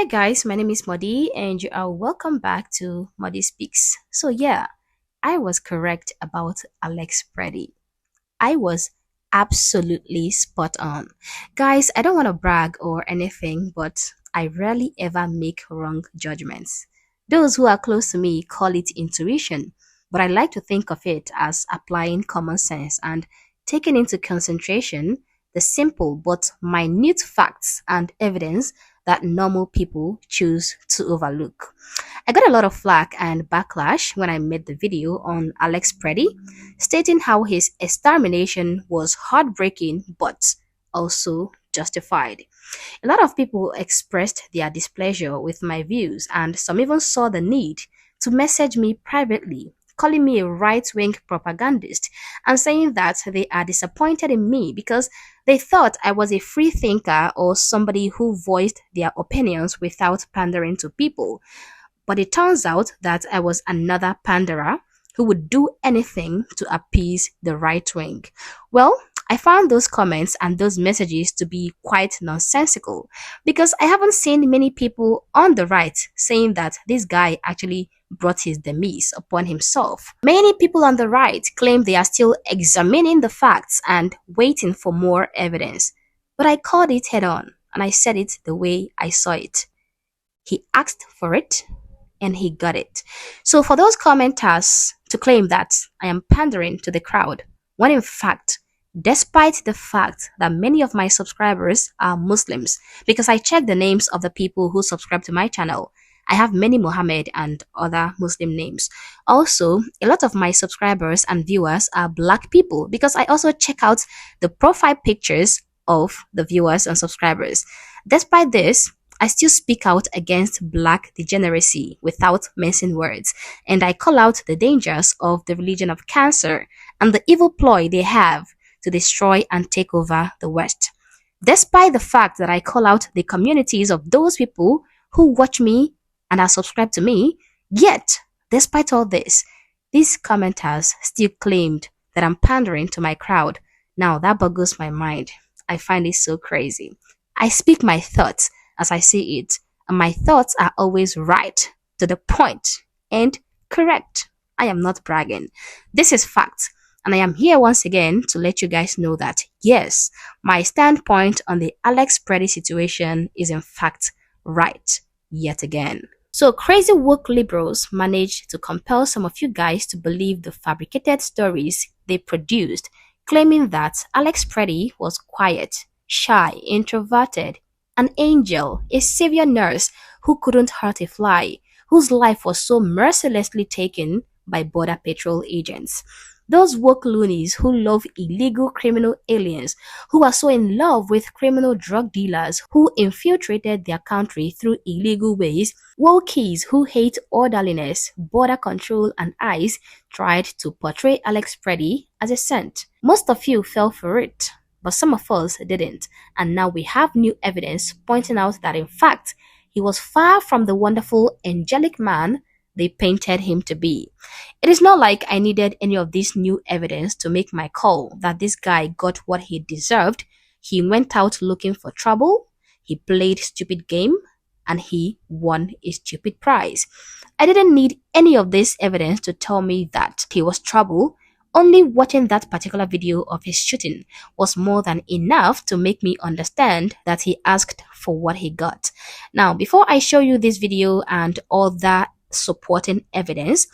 Hi guys, my name is Modi and you are welcome back to Modi Speaks. So yeah, I was correct about Alex Pretti. I was absolutely spot on. Guys, I don't want to brag or anything, but I rarely ever make wrong judgments. Those who are close to me call it intuition, but I like to think of it as applying common sense and taking into consideration the simple but minute facts and evidence that normal people choose to overlook. I got a lot of flack and backlash when I made the video on Alex Pretti, stating how his extermination was heartbreaking but also justified. A lot of people expressed their displeasure with my views, and some even saw the need to message me privately, calling me a right wing propagandist and saying that they are disappointed in me because they thought I was a free thinker or somebody who voiced their opinions without pandering to people. But it turns out that I was another panderer who would do anything to appease the right wing. Well, I found those comments and those messages to be quite nonsensical because I haven't seen many people on the right saying that this guy actually brought his demise upon himself. Many people on the right claim they are still examining the facts and waiting for more evidence. But I called it head on and I said it the way I saw it. He asked for it and he got it. So for those commenters to claim that I am pandering to the crowd, when in fact, despite the fact that many of my subscribers are Muslims, because I check the names of the people who subscribe to my channel, I have many Muhammad and other Muslim names. Also, a lot of my subscribers and viewers are black people because I also check out the profile pictures of the viewers and subscribers. Despite this, I still speak out against black degeneracy without mincing words, and I call out the dangers of the religion of cancer and the evil ploy they have to destroy and take over the West. Despite the fact that I call out the communities of those people who watch me and are subscribed to me, yet, despite all this, these commenters still claimed that I'm pandering to my crowd. Now that boggles my mind. I find it so crazy. I speak my thoughts as I see it, and my thoughts are always right, to the point, and correct. I am not bragging. This is fact, and I am here once again to let you guys know that yes, my standpoint on the Alex Pretti situation is in fact right, yet again. So crazy woke liberals managed to compel some of you guys to believe the fabricated stories they produced, claiming that Alex Pretti was quiet, shy, introverted, an angel, a savior nurse who couldn't hurt a fly, whose life was so mercilessly taken by border patrol agents. Those woke loonies who love illegal criminal aliens, who are so in love with criminal drug dealers who infiltrated their country through illegal ways, wokies who hate orderliness, border control, and ICE tried to portray Alex Pretti as a saint. Most of you fell for it, but some of us didn't, and now we have new evidence pointing out that in fact, he was far from the wonderful angelic man they painted him to be. It is not like I needed any of this new evidence to make my call that this guy got what he deserved. He went out looking for trouble, he played stupid game, and he won a stupid prize. I didn't need any of this evidence to tell me that he was trouble. Only watching that particular video of his shooting was more than enough to make me understand that he asked for what he got. Now, before I show you this video and all that supporting evidence,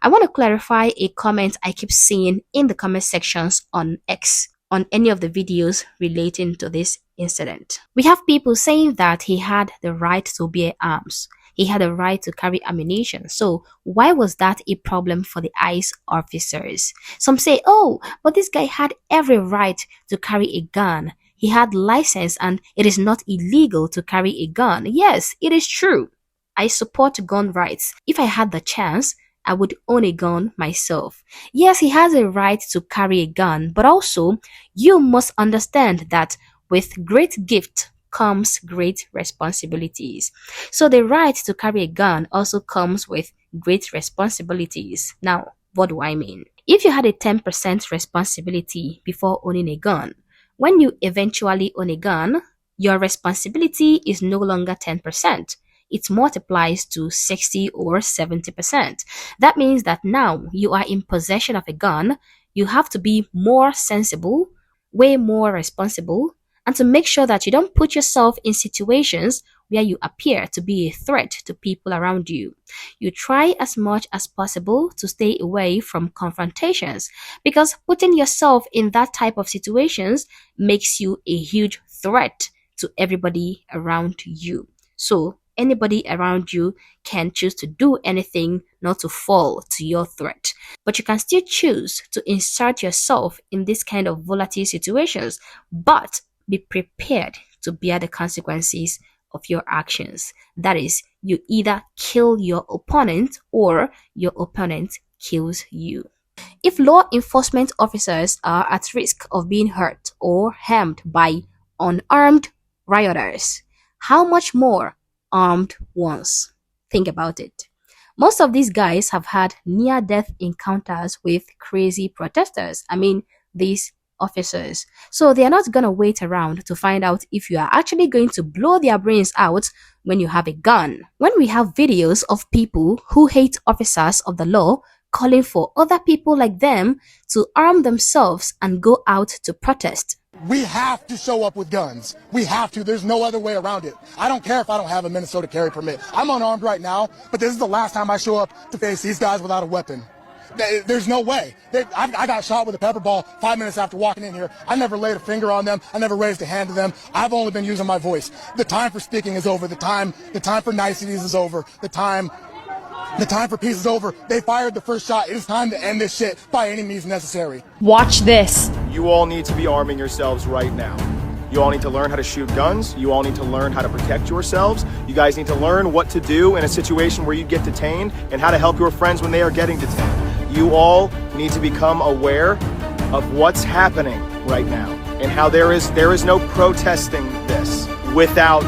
I want to clarify a comment I keep seeing in the comment sections on X on any of the videos relating to this incident. We have people saying that he had the right to bear arms. He had a right to carry ammunition. So why was that a problem for the ICE officers? Some say, oh, but this guy had every right to carry a gun. He had license and it is not illegal to carry a gun. Yes, it is true. I support gun rights. If I had the chance, I would own a gun myself. Yes, he has a right to carry a gun, but also you must understand that with great gift comes great responsibilities. So the right to carry a gun also comes with great responsibilities. Now, what do I mean? If you had a 10% responsibility before owning a gun, when you eventually own a gun, your responsibility is no longer 10%. it multiplies to 60 or 70%. That means that now you are in possession of a gun, you have to be more sensible, way more responsible, and to make sure that you don't put yourself in situations where you appear to be a threat to people around you. You try as much as possible to stay away from confrontations because putting yourself in that type of situations makes you a huge threat to everybody around you. So, anybody around you can choose to do anything not to fall to your threat. But you can still choose to insert yourself in this kind of volatile situations, but be prepared to bear the consequences of your actions. That is, you either kill your opponent or your opponent kills you. If law enforcement officers are at risk of being hurt or harmed by unarmed rioters, how much more armed ones? Think about it. Most of these guys have had near death encounters with crazy protesters. I mean, these officers. So they are not going to wait around to find out if you are actually going to blow their brains out when you have a gun. When we have videos of people who hate officers of the law calling for other people like them to arm themselves and go out to protest. We have to show up with guns. We have to. There's no other way around it. I don't care if I don't have a Minnesota carry permit. I'm unarmed right now, but this is the last time I show up to face these guys without a weapon. There's no way. I got shot with a pepper ball 5 minutes after walking in here. I never laid a finger on them. I never raised a hand to them. I've only been using my voice. The time for speaking is over. The time for niceties is over. The time for peace is over. They fired the first shot. It is time to end this shit by any means necessary. Watch this. You all need to be arming yourselves right now. You all need to learn how to shoot guns. You all need to learn how to protect yourselves. You guys need to learn what to do in a situation where you get detained and how to help your friends when they are getting detained. You all need to become aware of what's happening right now and how there is no protesting this without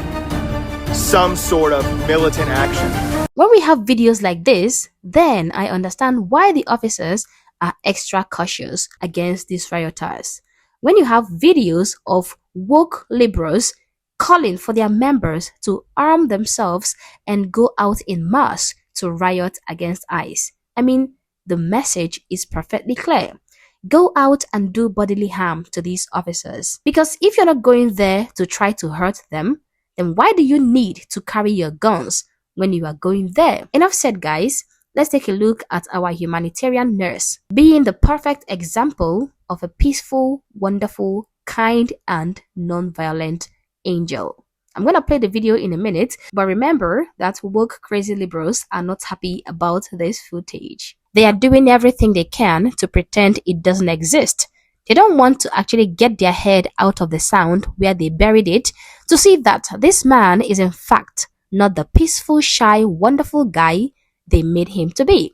some sort of militant action. When we have videos like this, then I understand why the officers are extra cautious against these rioters. When you have videos of woke liberals calling for their members to arm themselves and go out in mass to riot against ICE, I mean, the message is perfectly clear. Go out and do bodily harm to these officers. Because if you're not going there to try to hurt them, then why do you need to carry your guns when you are going there? Enough said, guys. Let's take a look at our humanitarian nurse, being the perfect example of a peaceful, wonderful, kind, and non-violent angel. I'm going to play the video in a minute, but remember that woke crazy liberals are not happy about this footage. They are doing everything they can to pretend it doesn't exist. They don't want to actually get their head out of the sound where they buried it to see that this man is in fact not the peaceful, shy, wonderful guy they made him to be.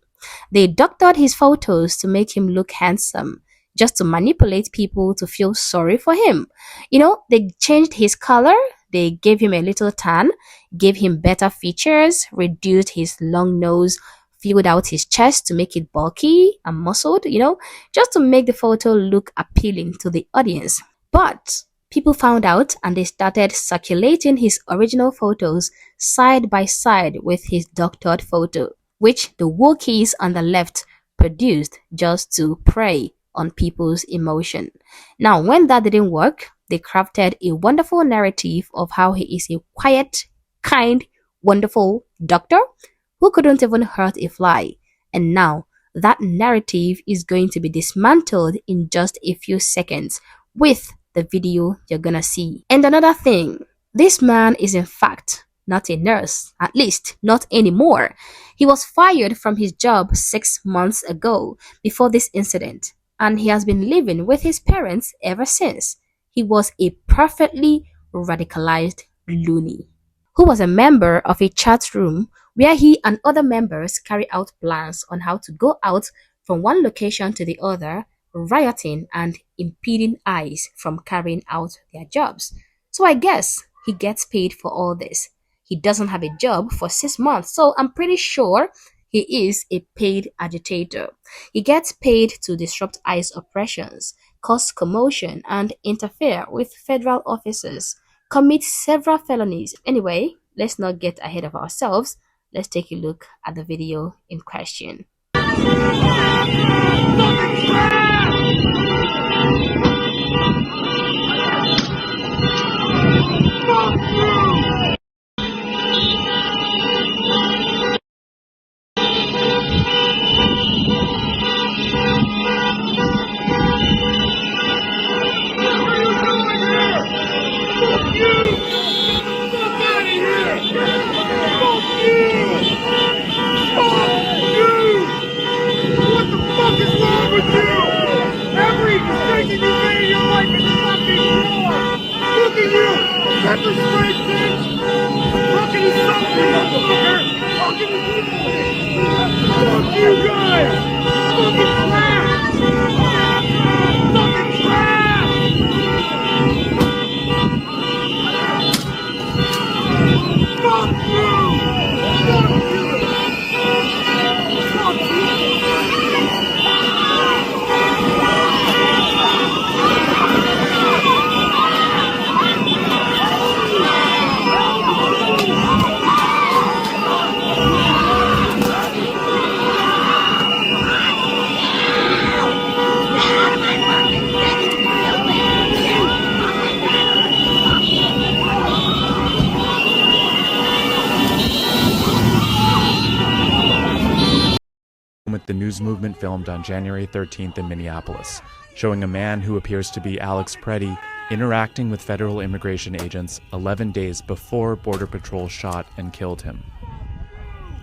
They doctored his photos to make him look handsome, just to manipulate people to feel sorry for him. You know, they changed his color, they gave him a little tan, gave him better features, reduced his long nose, filled out his chest to make it bulky and muscled, just to make the photo look appealing to the audience. But people found out and they started circulating his original photos side by side with his doctored photo, which the wokies on the left produced just to prey on people's emotion. Now, when that didn't work, they crafted a wonderful narrative of how he is a quiet, kind, wonderful doctor who couldn't even hurt a fly. And now, that narrative is going to be dismantled in just a few seconds with the video you're gonna see. And another thing, this man is in fact not a nurse, at least not anymore. He was fired from his job 6 months ago before this incident, and he has been living with his parents ever since. He was a perfectly radicalized loony who was a member of a chat room where he and other members carry out plans on how to go out from one location to the other, rioting and impeding ICE from carrying out their jobs. So I guess he gets paid for all this. He doesn't have a job for 6 months, so I'm pretty sure he is a paid agitator. He gets paid to disrupt ICE operations, cause commotion, and interfere with federal officers, commit several felonies. Anyway, let's not get ahead of ourselves. Let's take a look at the video in question. With the news movement filmed on January 13th in Minneapolis, showing a man who appears to be Alex Pretti interacting with federal immigration agents 11 days before Border Patrol shot and killed him.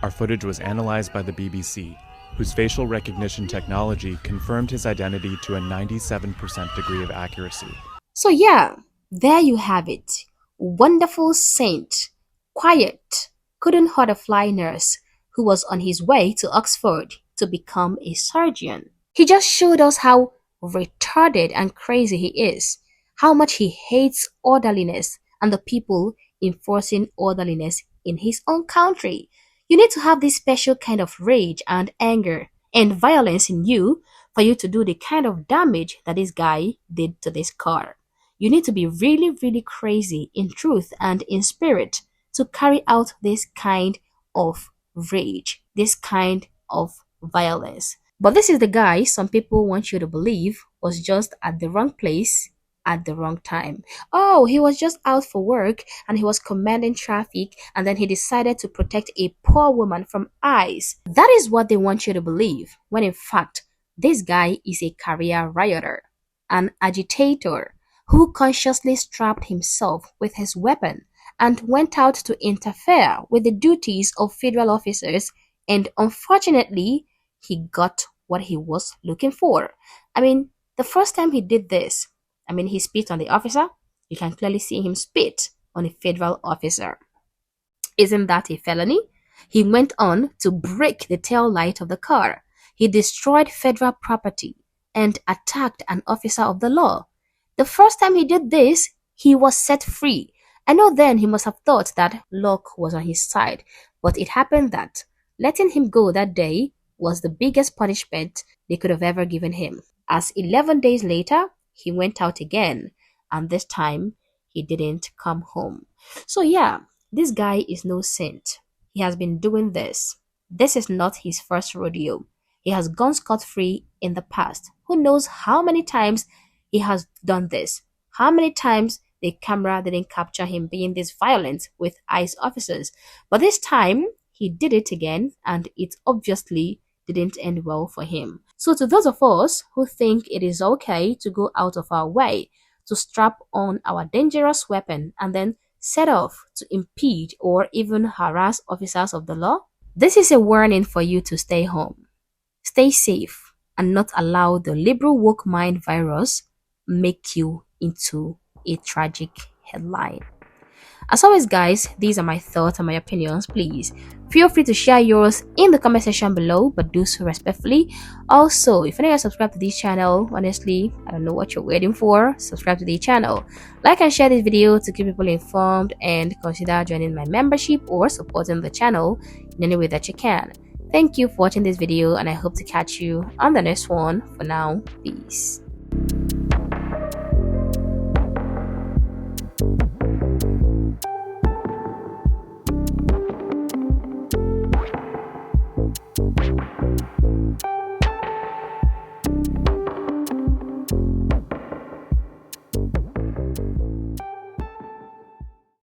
Our footage was analyzed by the BBC, whose facial recognition technology confirmed his identity to a 97% degree of accuracy. So yeah, there you have it. Wonderful saint, quiet, couldn't hurt a fly nurse who was on his way to Oxford to become a surgeon. He just showed us how retarded and crazy he is, how much he hates orderliness and the people enforcing orderliness in his own country. You need to have this special kind of rage and anger and violence in you for you to do the kind of damage that this guy did to this car. You need to be really, really crazy in truth and in spirit to carry out this kind of rage, this kind of violence. But this is the guy some people want you to believe was just at the wrong place at the wrong time. Oh, he was just out for work and he was commanding traffic and then he decided to protect a poor woman from ICE. That is what they want you to believe, when in fact, this guy is a career rioter, an agitator who consciously strapped himself with his weapon and went out to interfere with the duties of federal officers, and unfortunately, he got what he was looking for. I mean, the first time he did this, he spit on the officer. You can clearly see him spit on a federal officer. Isn't that a felony? He went on to break the tail light of the car. He destroyed federal property and attacked an officer of the law. The first time he did this, he was set free. I know then he must have thought that luck was on his side, but it happened that letting him go that day was the biggest punishment they could have ever given him. As 11 days later, he went out again, and this time he didn't come home. So yeah, this guy is no saint. He has been doing this. This is not his first rodeo. He has gone scot-free in the past. Who knows how many times he has done this? How many times the camera didn't capture him being this violent with ICE officers? But this time, he did it again, and it obviously didn't end well for him. So to those of us who think it is okay to go out of our way to strap on our dangerous weapon and then set off to impede or even harass officers of the law, this is a warning for you to stay home. Stay safe and not allow the liberal woke mind virus make you into a tragic headline. As always, guys, these are my thoughts and my opinions. Please feel free to share yours in the comment section below, but do so respectfully. Also, if you're not subscribed to this channel, honestly, I don't know what you're waiting for. Subscribe to the channel, like and share this video to keep people informed, and consider joining my membership or supporting the channel in any way that you can. Thank you for watching this video, and I hope to catch you on the next one. For now, peace.